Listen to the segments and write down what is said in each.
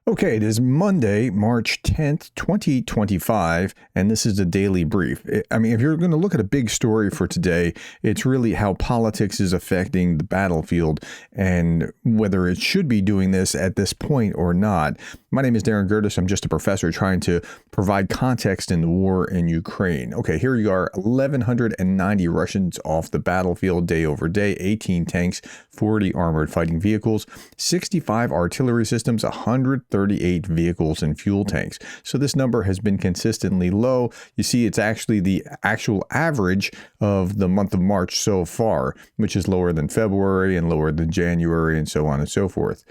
Okay, it is Monday, March 10th, 2025, and this is a daily brief. I mean, if you're going to look at a big story for today, it's really how politics is affecting the battlefield and whether it should be doing this at this point or not. My name is Gerdes. I'm just a professor trying to provide context in the war in Ukraine. Okay, here you are, 1,190 Russians off the battlefield day over day, 18 tanks, 40 armored fighting vehicles, 65 artillery systems, 138 vehicles and fuel tanks. So this number has been consistently low. You see, it's actually the actual average of the month of March so far, which is lower than February and lower than January and so on and so forth.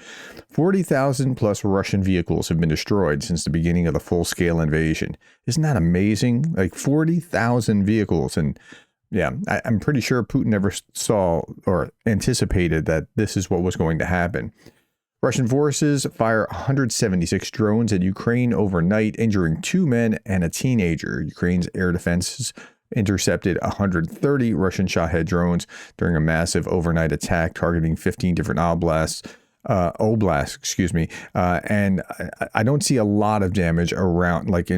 40,000 plus Russian vehicles have been destroyed since the beginning of the full-scale invasion. Isn't that amazing? Like 40,000 vehicles. And yeah, I'm pretty sure Putin never saw or anticipated that this is what was going to happen. Russian forces fire 176 drones at Ukraine overnight, injuring 2 men and a teenager. Ukraine's air defenses intercepted 130 Russian Shahed drones during a massive overnight attack targeting 15 different oblasts, and I don't see a lot of damage around. Like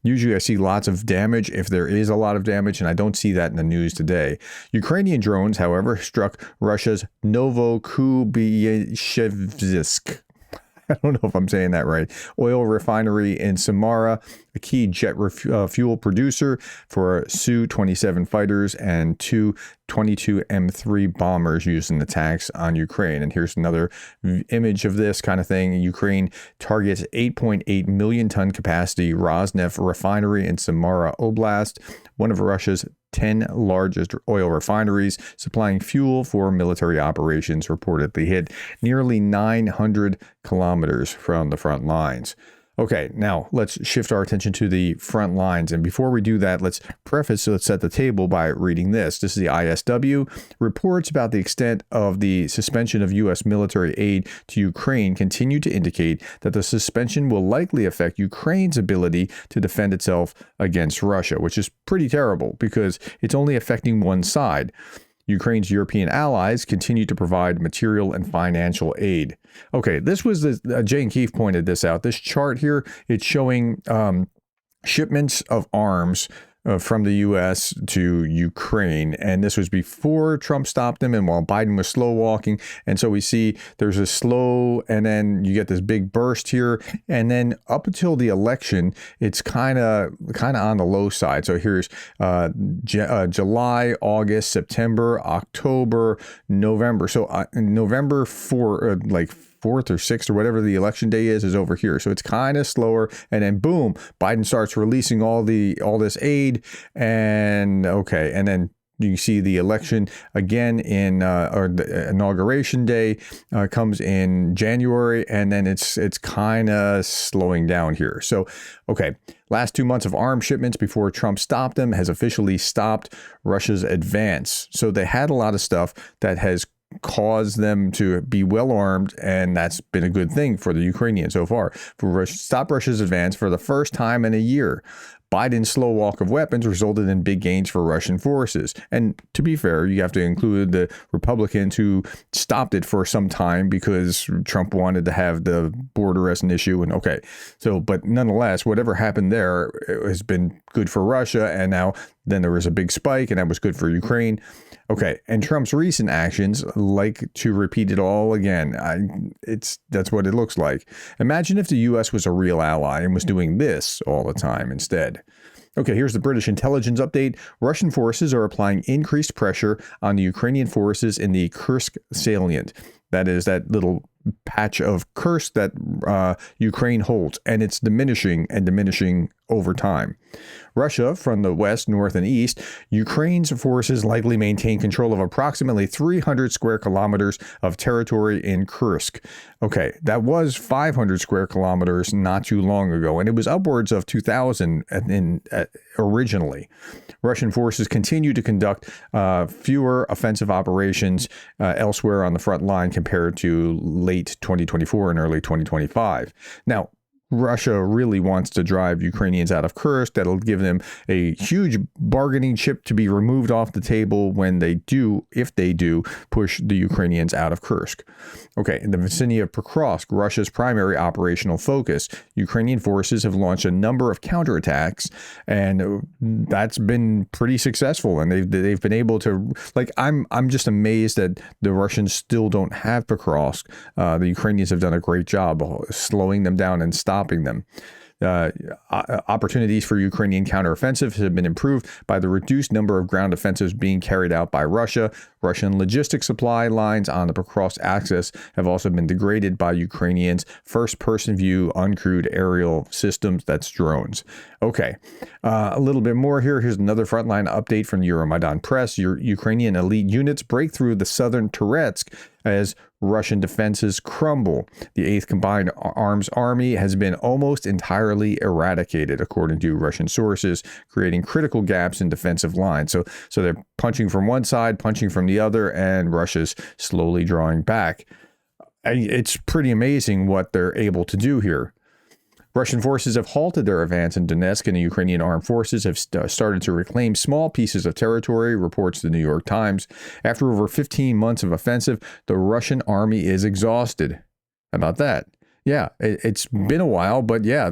usually I see lots of damage if there is a lot of damage, and I don't see that in the news today. Ukrainian drones, however, struck Russia's Novokuybyshevsk, I don't know if I'm saying that right, oil refinery in Samara, a key jet fuel producer for Su-27 fighters and two 22 M3 bombers used in attacks on Ukraine. And here's another image of this kind of thing. Ukraine targets 8.8 million ton capacity Rosneft refinery in Samara Oblast, one of Russia's 10 largest oil refineries, supplying fuel for military operations, reportedly hit nearly 900 kilometers from the front lines. Okay, now let's shift our attention to the front lines. And before we do that, let's set the table by reading this. This is the ISW. Reports about the extent of the suspension of U.S. military aid to Ukraine continue to indicate that the suspension will likely affect Ukraine's ability to defend itself against Russia, which is pretty terrible because it's only affecting one side. Ukraine's European allies continue to provide material and financial aid. Okay, this was Jane Keefe pointed this out. This chart here, it's showing shipments of arms from the U.S. to Ukraine. And this was before Trump stopped them and while Biden was slow walking. And so we see there's a slow, and then you get this big burst here. And then up until the election, it's kind of on the low side. So here's July, August, September, October, November. So November 4th or 6th or whatever the election day is over here. So it's kind of slower. And then boom, Biden starts releasing all this aid. And okay. And then you see the election again or the inauguration day comes in January, and then it's kind of slowing down here. So, okay, last 2 months of arms shipments before Trump stopped them has officially stopped Russia's advance. So they had a lot of stuff that has caused them to be well armed, and that's been a good thing for the Ukrainians so far. Stop Russia's advance for the first time in a year. Biden's slow walk of weapons resulted in big gains for Russian forces. And to be fair, you have to include the Republicans who stopped it for some time because Trump wanted to have the border as an issue. And okay, so but nonetheless, whatever happened there has been good for Russia. And now then there was a big spike, and that was good for Ukraine. Okay, and Trump's recent actions like to repeat it all again. That's what it looks like. Imagine if the U.S. was a real ally and was doing this all the time instead. Okay, here's the British intelligence update. Russian forces are applying increased pressure on the Ukrainian forces in the Kursk salient. That is that little patch of Kursk that Ukraine holds, and it's diminishing over time. Russia from the west, north, and east, Ukraine's forces likely maintain control of approximately 300 square kilometers of territory in Kursk. Okay, that was 500 square kilometers not too long ago, and it was upwards of 2,000 originally. Russian forces continue to conduct fewer offensive operations elsewhere on the front line compared to late 2024 and early 2025. Now, Russia really wants to drive Ukrainians out of Kursk. That'll give them a huge bargaining chip to be removed off the table when they do, if they do, push the Ukrainians out of Kursk. Okay, in the vicinity of Pokrovsk, Russia's primary operational focus, Ukrainian forces have launched a number of counterattacks, and that's been pretty successful. And they've been able to, like, I'm just amazed that the Russians still don't have Pokrovsk. The Ukrainians have done a great job slowing them down and stopping them. Opportunities for Ukrainian counteroffensive have been improved by the reduced number of ground offensives being carried out by Russia. Russian logistic supply lines on the Pokrovsk axis have also been degraded by Ukrainians' first-person view uncrewed aerial systems, that's drones. Okay, a little bit more here. Here's another frontline update from Euromaidan Press. Ukrainian elite units break through the southern Toretsk as Russian defenses crumble. The 8th Combined Arms Army has been almost entirely eradicated, according to Russian sources, creating critical gaps in defensive lines. So they're punching from one side, punching from the other, and Russia's slowly drawing back. It's pretty amazing what they're able to do here. Russian forces have halted their advance in Donetsk, and the Ukrainian armed forces have started to reclaim small pieces of territory, reports the New York Times. After over 15 months of offensive, the Russian army is exhausted. How about that? Yeah, it's been a while, but yeah,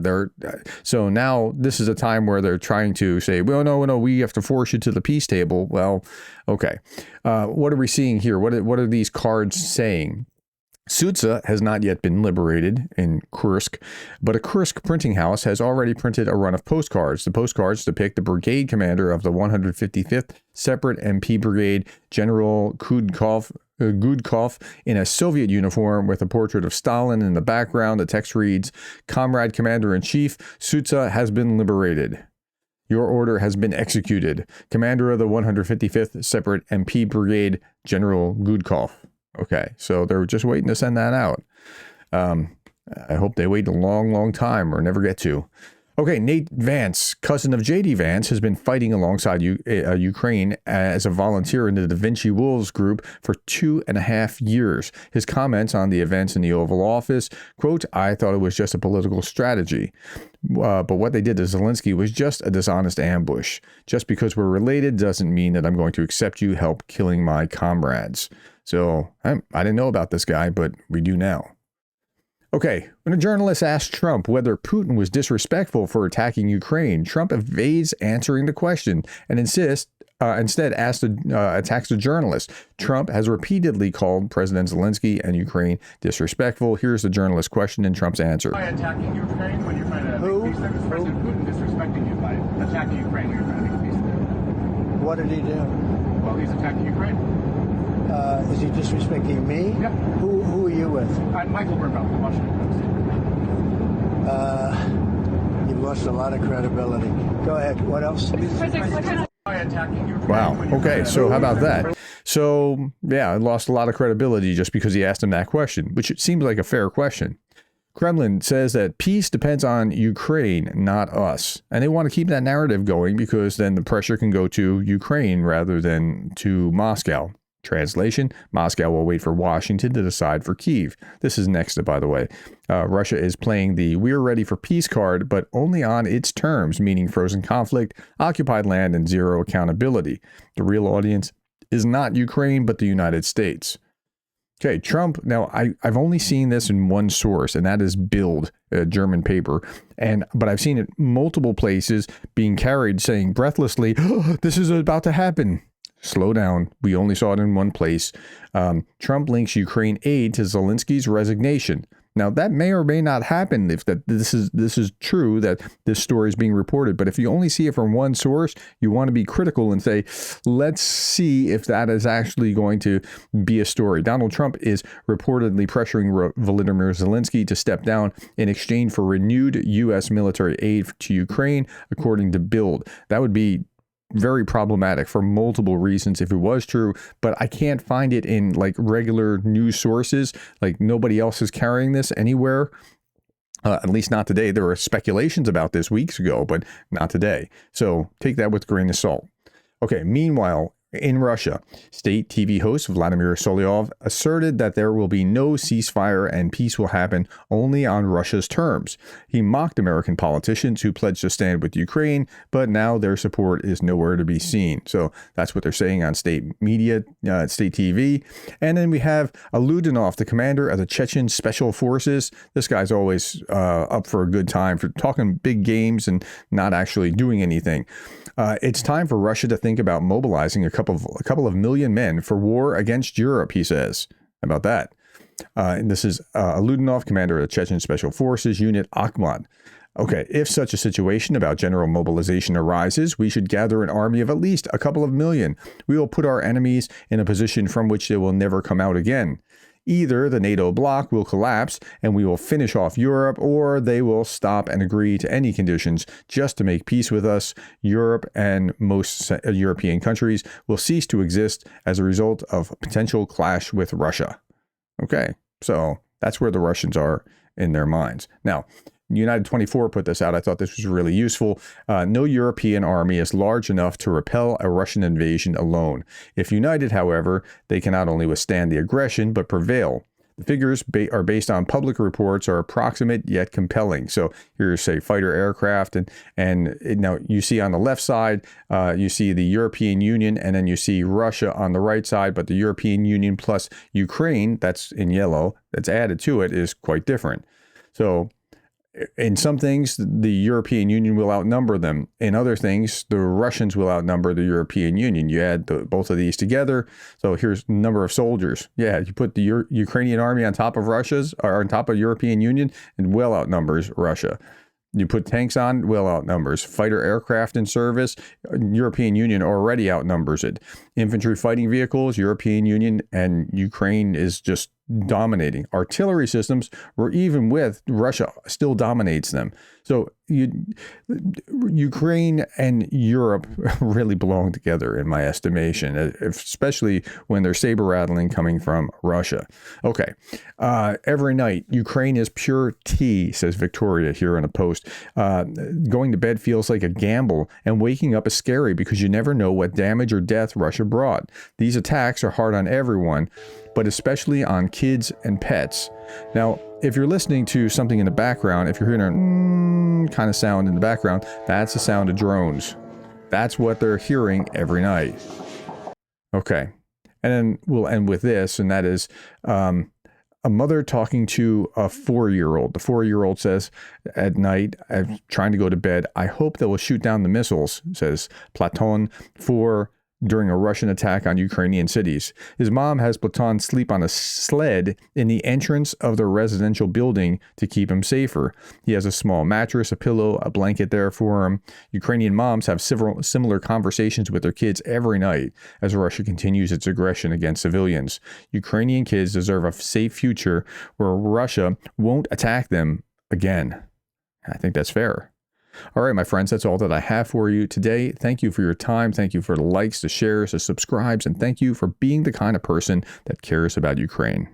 so now this is a time where they're trying to say, well, no, we have to force you to the peace table. Well, okay. What are we seeing here? What are these cards saying? Susa has not yet been liberated in Kursk, but a Kursk printing house has already printed a run of postcards. The postcards depict the brigade commander of the 155th Separate MP Brigade, General Gudkov, in a Soviet uniform with a portrait of Stalin in the background. The text reads, "Comrade Commander-in-Chief, Susa has been liberated. Your order has been executed. Commander of the 155th Separate MP Brigade, General Gudkov." Okay, so they're just waiting to send that out. I hope they wait a long, long time or never get to. Okay, Nate Vance, cousin of JD Vance, has been fighting alongside Ukraine as a volunteer in the Da Vinci Wolves group for 2.5 years. His comments on the events in the Oval Office, quote, "I thought it was just a political strategy. But what they did to Zelensky was just a dishonest ambush. Just because we're related doesn't mean that I'm going to accept you help killing my comrades." So I didn't know about this guy, but we do now. Okay, when a journalist asked Trump whether Putin was disrespectful for attacking Ukraine, Trump evades answering the question and instead attacks the journalist. Trump has repeatedly called President Zelensky and Ukraine disrespectful. Here's the journalist's question and Trump's answer. By attacking Ukraine when you're trying to make peace there? Is President Putin disrespecting you by attacking Ukraine when you're trying to make peace there? What did he do? Well, he's attacking Ukraine. Is he disrespecting me? Yep. Who are you with? I'm Michael Burnbaum, the Washington Post. You've lost a lot of credibility. Go ahead. What else? By attacking Ukraine. Wow. Okay, so how about that? So, yeah, I lost a lot of credibility just because he asked him that question, which it seems like a fair question. Kremlin says that peace depends on Ukraine, not us. And they want to keep that narrative going because then the pressure can go to Ukraine rather than to Moscow. Translation, Moscow will wait for Washington to decide for Kyiv. This is next, by the way. Russia is playing the "we're ready for peace" card, but only on its terms, meaning frozen conflict, occupied land, and zero accountability. The real audience is not Ukraine, but the United States. Okay, Trump, now I've only seen this in one source, and that is BILD, a German paper. But I've seen it multiple places being carried saying breathlessly, "Oh, this is about to happen." Slow down. We only saw it in one place. Trump links Ukraine aid to Zelensky's resignation. Now, that may or may not happen if this is true, that this story is being reported. But if you only see it from one source, you want to be critical and say, let's see if that is actually going to be a story. Donald Trump is reportedly pressuring Volodymyr Zelensky to step down in exchange for renewed U.S. military aid to Ukraine, according to BILD. That would be very problematic for multiple reasons if it was true, but I can't find it in like regular news sources. Like nobody else is carrying this anywhere, at least not today. There were speculations about this weeks ago, but not today. So take that with a grain of salt. Okay, meanwhile, In Russia, state TV host Vladimir Solyov asserted that there will be no ceasefire and peace will happen only on Russia's terms. He mocked American politicians who pledged to stand with Ukraine, but now their support is nowhere to be seen. So that's what they're saying on state media, state TV. And then we have Aludinov, the commander of the Chechen Special Forces. This guy's always up for a good time for talking big games and not actually doing anything. It's time for Russia to think about mobilizing a couple of million men for war against Europe, he says. How about that? And this is Aludinov, commander of the Chechen Special Forces Unit Akhmat. Okay, if such a situation about general mobilization arises, we should gather an army of at least a couple of million. We will put our enemies in a position from which they will never come out again. Either the NATO bloc will collapse and we will finish off Europe, or they will stop and agree to any conditions just to make peace with us. Europe and most European countries will cease to exist as a result of a potential clash with Russia. Okay, so that's where the Russians are in their minds. Now, United 24 put this out. I thought this was really useful. No European army is large enough to repel a Russian invasion alone. If united, however, they can not only withstand the aggression, but prevail. The figures are based on public reports, are approximate yet compelling. So here's, say, fighter aircraft. And now you see on the left side, you see the European Union, and then you see Russia on the right side. But the European Union plus Ukraine, that's in yellow, that's added to it, is quite different. So in some things, the European Union will outnumber them. In other things, the Russians will outnumber the European Union. You add both of these together. So here's the number of soldiers. Yeah, you put the Ukrainian army on top of Russia's, or on top of European Union, and well outnumbers Russia. You put tanks on, well outnumbers. Fighter aircraft in service, European Union already outnumbers it. Infantry fighting vehicles, European Union and Ukraine is just dominating. Artillery systems, or even with Russia, still dominates them. So Ukraine and Europe really belong together, in my estimation, especially when there's saber rattling coming from Russia. Okay. Every night, Ukraine is pure tea, says Victoria here in a post. Going to bed feels like a gamble, and waking up is scary because you never know what damage or death Russia brought. These attacks are hard on everyone, but especially on kids and pets. Now, if you're listening to something in the background, if you're hearing a kind of sound in the background, that's the sound of drones. That's what they're hearing every night. Okay. And then we'll end with this, and that is a mother talking to a 4-year-old. The 4-year-old says at night, I'm trying to go to bed, I hope they will shoot down the missiles, says Platon, during a Russian attack on Ukrainian cities. His mom has Platon sleep on a sled in the entrance of the residential building to keep him safer. He has a small mattress, a pillow, a blanket there for him. Ukrainian moms have several similar conversations with their kids every night as Russia continues its aggression against civilians. Ukrainian kids deserve a safe future where Russia won't attack them again. I think that's fair. All right, my friends, that's all that I have for you today. Thank you for your time. Thank you for the likes, the shares, the subscribes, and thank you for being the kind of person that cares about Ukraine.